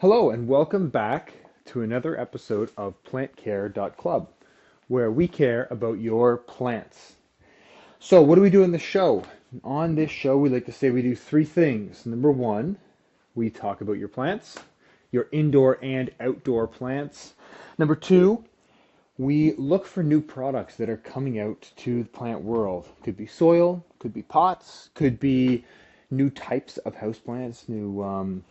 Hello, and welcome back to another episode of PlantCare.club, where we care about your plants. So, what do we do in the show? On this show, we like to say we do three things. Number one, we talk about your plants, your indoor and outdoor plants. Number two, we look for new products that are coming out to the plant world. Could be soil, could be pots, could be new types of houseplants, new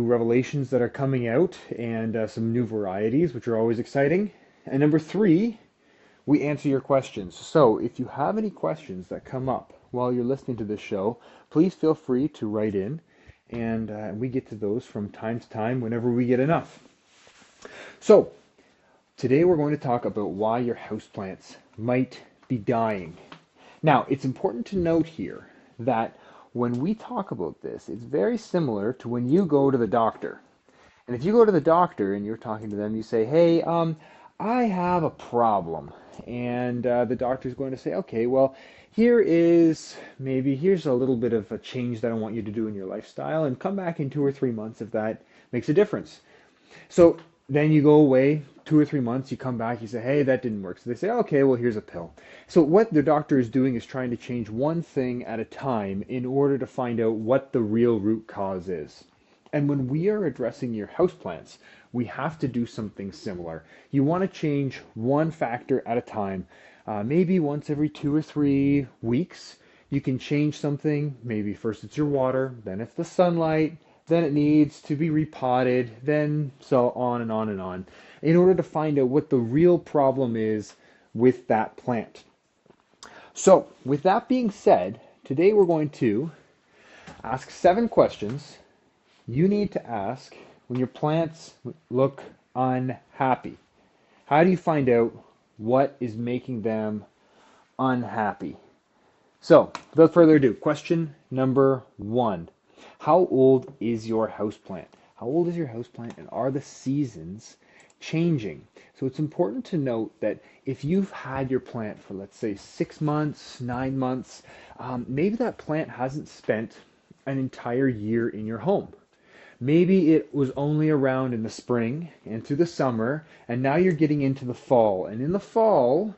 revelations that are coming out, and some new varieties, which are always exciting. And number three, we answer your questions. So if you have any questions that come up while you're listening to this show, please feel free to write in, and we get to those from time to time whenever we get enough. So today we're going to talk about why your houseplants might be dying. Now, it's important to note here that when we talk about this, it's very similar to when you go to the doctor. And if you go to the doctor and you're talking to them, you say, hey, I have a problem. And the doctor's going to say, okay, well, here's a little bit of a change that I want you to do in your lifestyle, and come back in 2 or 3 months if that makes a difference. So then you go away 2 or 3 months, you come back, you say, hey, that didn't work. So they say, okay, well, here's a pill. So what the doctor is doing is trying to change one thing at a time in order to find out what the real root cause is. And when we are addressing your houseplants, we have to do something similar. You want to change one factor at a time. Maybe once every 2 or 3 weeks, you can change something. Maybe first it's your water, then it's the sunlight, then it needs to be repotted, then so on and on and on, in order to find out what the real problem is with that plant. So, with that being said, today we're going to ask 7 questions you need to ask when your plants look unhappy. How do you find out what is making them unhappy? So, without further ado, question number 1. How old is your houseplant? How old is your houseplant, and are the seasons changing? So it's important to note that if you've had your plant for, let's say, 6 months, 9 months, maybe that plant hasn't spent an entire year in your home. Maybe it was only around in the spring and through the summer, and now you're getting into the fall. And in the fall,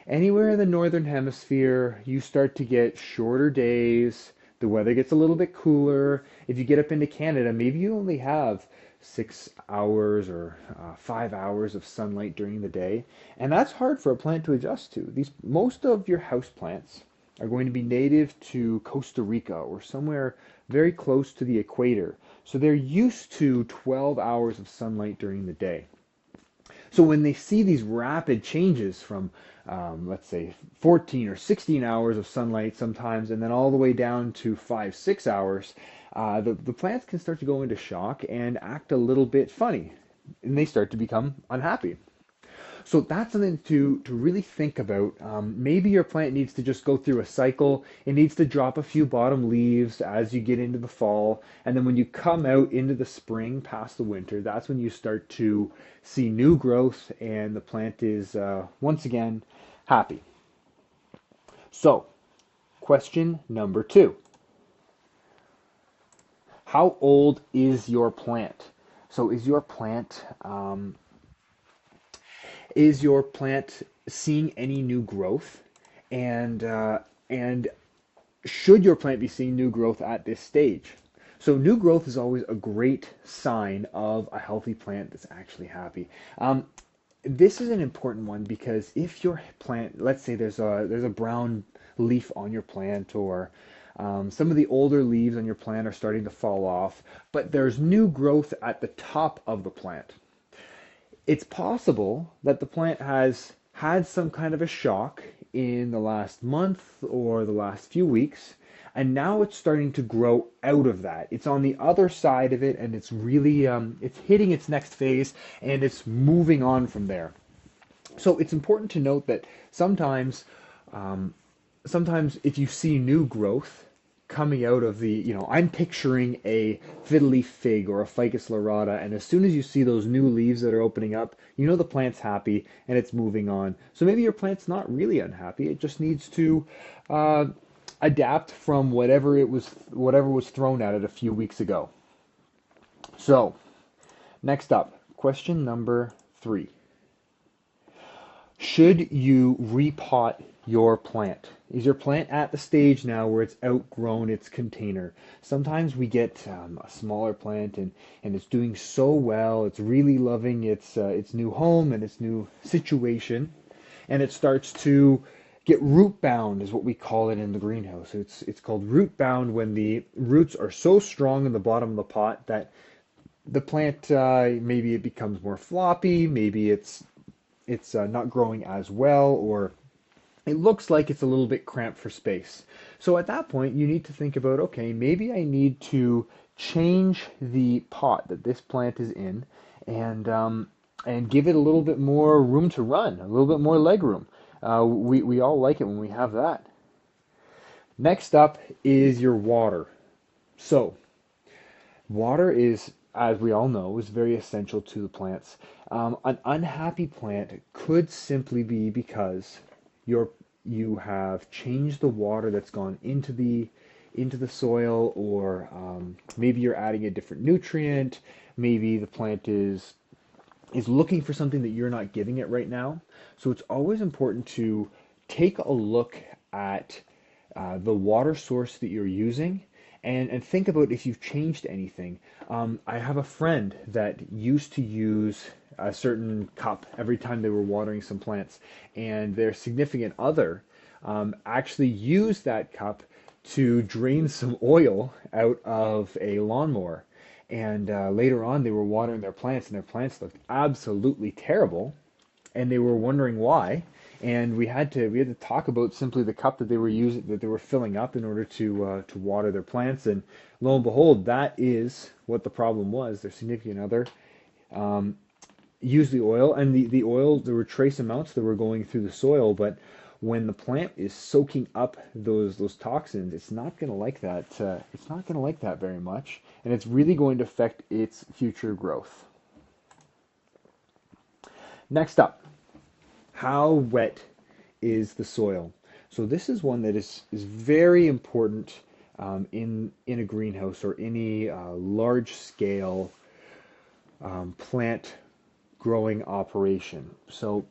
anywhere in the northern hemisphere, you start to get shorter days. The weather gets a little bit cooler. If you get up into Canada, maybe you only have 6 hours or 5 hours of sunlight during the day. And that's hard for a plant to adjust to. Most of your house plants are going to be native to Costa Rica or somewhere very close to the equator. So they're used to 12 hours of sunlight during the day. So when they see these rapid changes from, let's say, 14 or 16 hours of sunlight sometimes, and then all the way down to 5, 6 hours, the plants can start to go into shock and act a little bit funny, and they start to become unhappy. So that's something to really think about. Maybe your plant needs to just go through a cycle. It needs to drop a few bottom leaves as you get into the fall. And then when you come out into the spring, past the winter, that's when you start to see new growth and the plant is once again happy. So, question number 2. How old is your plant? So is your plant seeing any new growth? And should your plant be seeing new growth at this stage? So new growth is always a great sign of a healthy plant that's actually happy. This is an important one because if your plant, let's say there's a brown leaf on your plant, or some of the older leaves on your plant are starting to fall off, but there's new growth at the top of the plant. It's possible that the plant has had some kind of a shock in the last month or the last few weeks, and now it's starting to grow out of that. It's on the other side of it, and it's really it's hitting its next phase, and it's moving on from there. So it's important to note that sometimes if you see new growth coming out of I'm picturing a fiddle leaf fig or a ficus lyrata, and as soon as you see those new leaves that are opening up, you know the plant's happy and it's moving on. So maybe your plant's not really unhappy, it just needs to adapt from whatever was thrown at it a few weeks ago. So, next up, question number 3. Should you repot your plant? Is your plant at the stage now where it's outgrown its container? Sometimes we get a smaller plant and it's doing so well, it's really loving its new home and its new situation, and it starts to get root bound, is what we call it in the greenhouse. It's called root bound when the roots are so strong in the bottom of the pot that the plant maybe it becomes more floppy, maybe it's not growing as well, or it looks like it's a little bit cramped for space. So at that point, you need to think about, okay, maybe I need to change the pot that this plant is in, and give it a little bit more room to run, a little bit more leg room. We all like it when we have that. Next up is your water. So water is, as we all know, is very essential to the plants. An unhappy plant could simply be because you have changed the water that's gone into the soil, or maybe you're adding a different nutrient. Maybe the plant is looking for something that you're not giving it right now. So it's always important to take a look at the water source that you're using, and think about if you've changed anything. I have a friend that used to use a certain cup every time they were watering some plants, and their significant other actually used that cup to drain some oil out of a lawnmower. And later on, they were watering their plants, and their plants looked absolutely terrible, and they were wondering why. And we had to talk about simply the cup that they were using, that they were filling up in order to water their plants. And lo and behold, that is what the problem was. Their significant other used the oil, and the oil, there were trace amounts that were going through the soil, but when the plant is soaking up those toxins, it's not going to like that. It's not going to like that very much, and it's really going to affect its future growth. Next up, how wet is the soil? So this is one that is very important in a greenhouse or any large scale plant growing operation. So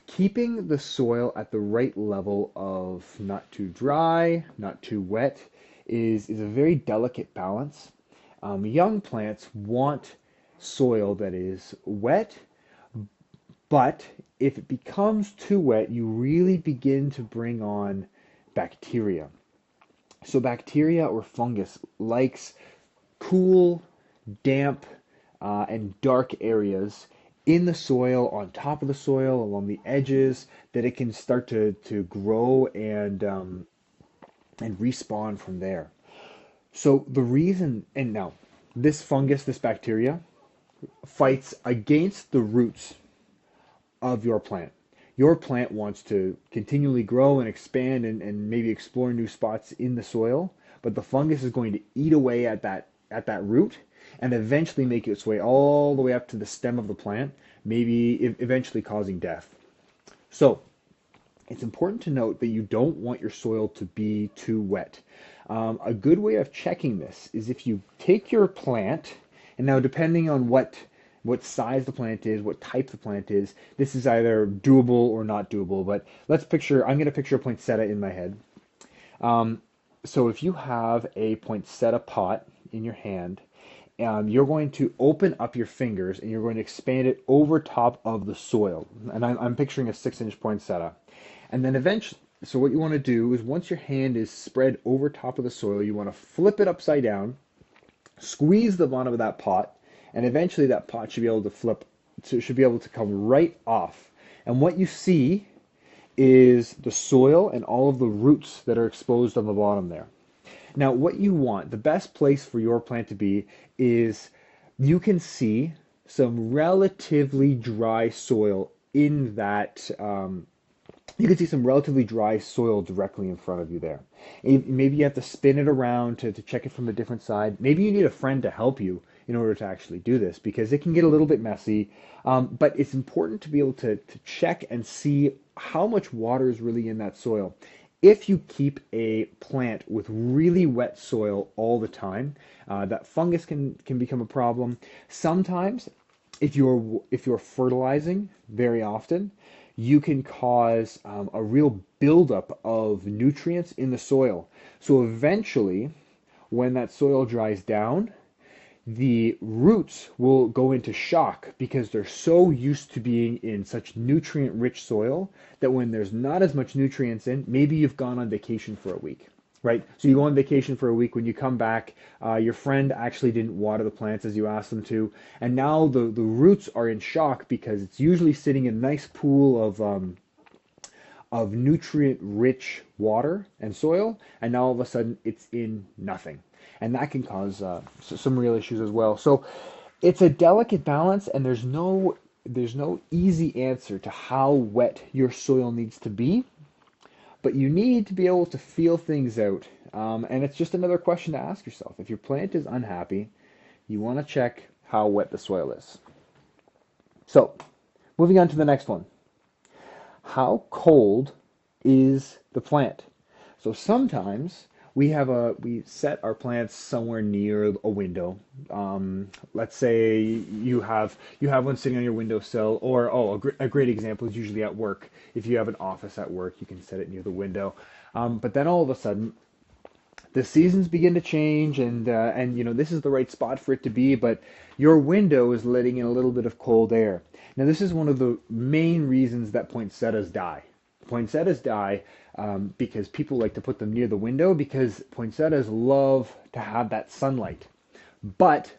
keeping the soil at the right level of not too dry, not too wet is a very delicate balance. Young plants want soil that is wet, but if it becomes too wet, you really begin to bring on bacteria. So bacteria or fungus likes cool, damp, and dark areas in the soil, on top of the soil, along the edges, that it can start to grow and respawn from there. So the reason, and now this fungus, this bacteria, fights against the roots of your plant. Your plant wants to continually grow and expand and maybe explore new spots in the soil, but the fungus is going to eat away at that root and eventually make its way all the way up to the stem of the plant, maybe eventually causing death. So it's important to note that you don't want your soil to be too wet. A good way of checking this is if you take your plant, and now depending on what size the plant is, what type the plant is, this is either doable or not doable. But I'm going to picture a poinsettia in my head. So if you have a poinsettia pot in your hand, you're going to open up your fingers and you're going to expand it over top of the soil. And I'm picturing a 6-inch poinsettia. And then eventually, so what you want to do is once your hand is spread over top of the soil, you want to flip it upside down, squeeze the bottom of that pot, and eventually that pot should be able to should be able to come right off. And what you see is the soil and all of the roots that are exposed on the bottom there. Now, what you want, the best place for your plant to be is you can see some relatively dry soil in that. You can see some relatively dry soil directly in front of you there. Maybe you have to spin it around to check it from a different side. Maybe you need a friend to help you in order to actually do this because it can get a little bit messy. But it's important to be able to check and see how much water is really in that soil. If you keep a plant with really wet soil all the time, that fungus can become a problem. Sometimes, if you're fertilizing very often, you can cause a real buildup of nutrients in the soil. So eventually, when that soil dries down, the roots will go into shock because they're so used to being in such nutrient rich soil that when there's not as much nutrients in, maybe you've gone on vacation for a week, right? So you go on vacation for a week. When you come back, your friend actually didn't water the plants as you asked them to, and now the roots are in shock because it's usually sitting in a nice pool of nutrient rich water and soil, and now all of a sudden it's in nothing. And that can cause some real issues as well. So it's a delicate balance, and there's no easy answer to how wet your soil needs to be, but you need to be able to feel things out. And it's just another question to ask yourself. If your plant is unhappy, you want to check how wet the soil is. So, moving on to the next one. How cold is the plant? So sometimes we set our plants somewhere near a window. Let's say you have one sitting on your windowsill, or a great example is usually at work. If you have an office at work, you can set it near the window. But then all of a sudden, the seasons begin to change, and this is the right spot for it to be, but your window is letting in a little bit of cold air. Now, this is one of the main reasons that poinsettias die. Poinsettias die because people like to put them near the window because poinsettias love to have that sunlight. But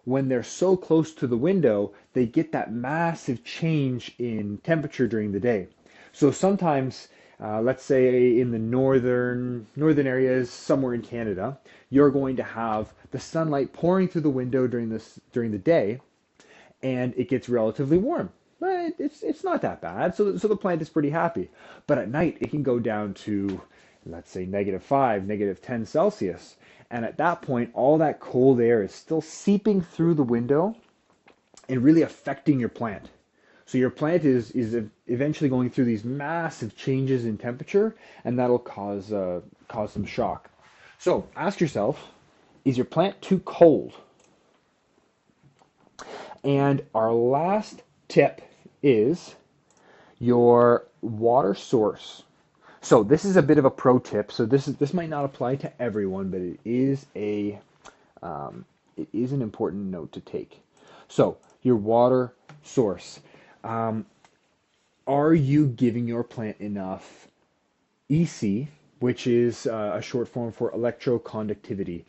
when they're so close to the window, they get that massive change in temperature during the day. So sometimes, let's say in the northern areas, somewhere in Canada, you're going to have the sunlight pouring through the window during the day, and it gets relatively warm. But it's not that bad, so the plant is pretty happy. But at night, it can go down to, let's say, -5, -10 Celsius. And at that point, all that cold air is still seeping through the window and really affecting your plant. So your plant is eventually going through these massive changes in temperature, and that'll cause some shock. So ask yourself, is your plant too cold? And our last tip is your water source. So this is a bit of a pro tip. So this might not apply to everyone, but it is an important note to take. So your water source. Are you giving your plant enough EC, which is a short form for electroconductivity?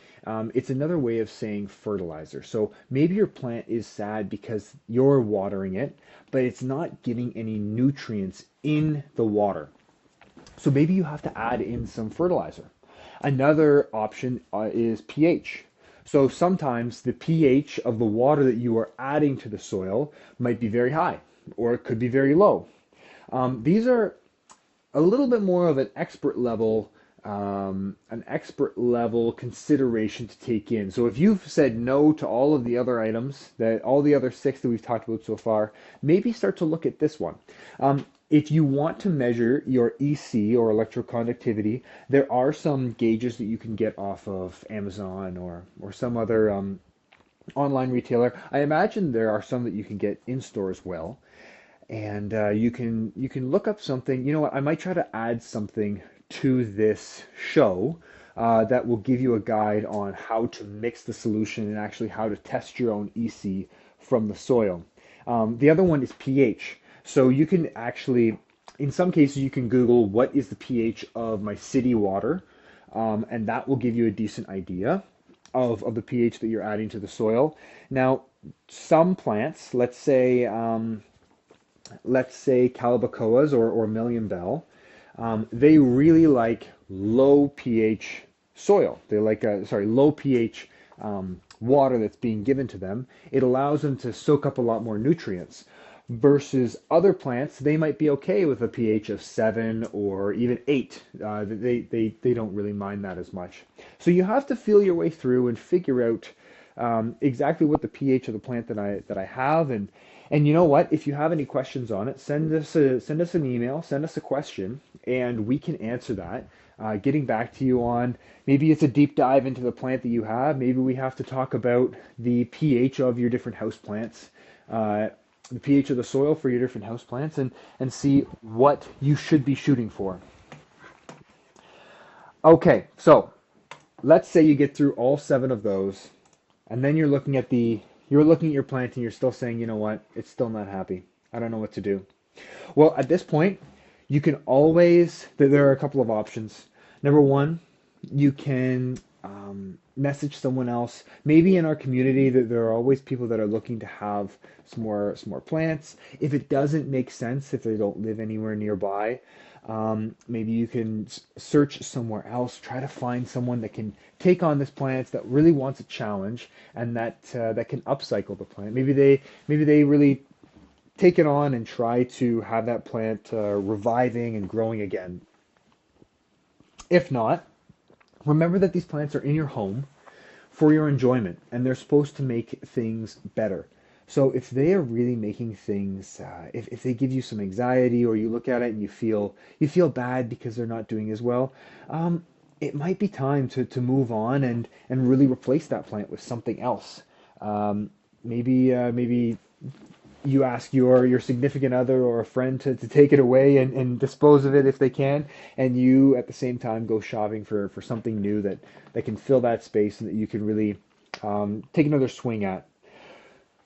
It's another way of saying fertilizer. So maybe your plant is sad because you're watering it, but it's not getting any nutrients in the water. So maybe you have to add in some fertilizer. Another option is pH. So sometimes the pH of the water that you are adding to the soil might be very high, or it could be very low. These are a little bit more of an expert level consideration to take in. So if you've said no to all of the other items, all the other 6 that we've talked about so far, maybe start to look at this one. If you want to measure your EC, or electroconductivity, there are some gauges that you can get off of Amazon or some other online retailer. I imagine there are some that you can get in store as well. And you can look up something. You know what? I might try to add something to this show that will give you a guide on how to mix the solution and actually how to test your own EC from the soil. The other one is pH. So you can actually, in some cases, you can Google what is the pH of my city water, and that will give you a decent idea of the pH that you're adding to the soil. Now, some plants, let's say Calabacoas or Million Bell, they really like low pH soil. They like low pH water that's being given to them. It allows them to soak up a lot more nutrients. Versus other plants, they might be okay with a pH of 7 or even 8. They don't really mind that as much. So you have to feel your way through and figure out exactly what the pH of the plant that I have, and you know what? If you have any questions on it, send us an email, send us a question, and we can answer that. Getting back to you on maybe it's a deep dive into the plant that you have. Maybe we have to talk about the pH of your different house plants, the pH of the soil for your different house plants, and see what you should be shooting for. Okay, so let's say you get through all 7 of those, and then you're looking at your plant and you're still saying, you know what, it's still not happy. I don't know what to do. Well, at this point, you can always, there are a couple of options. Number one, you can message someone else. Maybe in our community, that there are always people that are looking to have some more plants. If it doesn't make sense, if they don't live anywhere nearby, maybe you can search somewhere else. Try to find someone that can take on this plant that really wants a challenge and that can upcycle the plant. Maybe they really take it on and try to have that plant reviving and growing again. If not, remember that these plants are in your home for your enjoyment and they're supposed to make things better. So if they are really making things, if they give you some anxiety or you look at it and you feel bad because they're not doing as well, it might be time to move on and really replace that plant with something else. Maybe you ask your significant other or a friend to take it away and dispose of it if they can, and you at the same time go shopping for something new that can fill that space and that you can really take another swing at.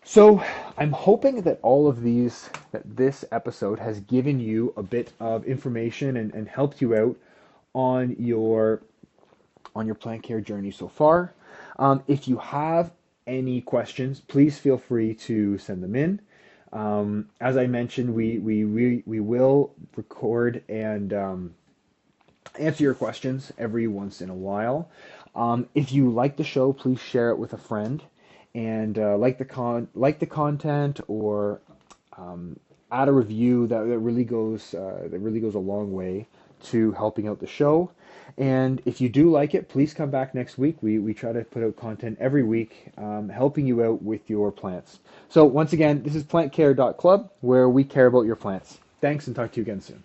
So I'm hoping that that this episode has given you a bit of information and helped you out on your plant care journey so far. If you have any questions, please feel free to send them in. As I mentioned, we will record and answer your questions every once in a while. If you like the show, please share it with a friend and like the content or add a review that really goes a long way to helping out the show. And if you do like it, please come back next week. We try to put out content every week, helping you out with your plants. So once again, this is plantcare.club, where we care about your plants. Thanks, and talk to you again soon.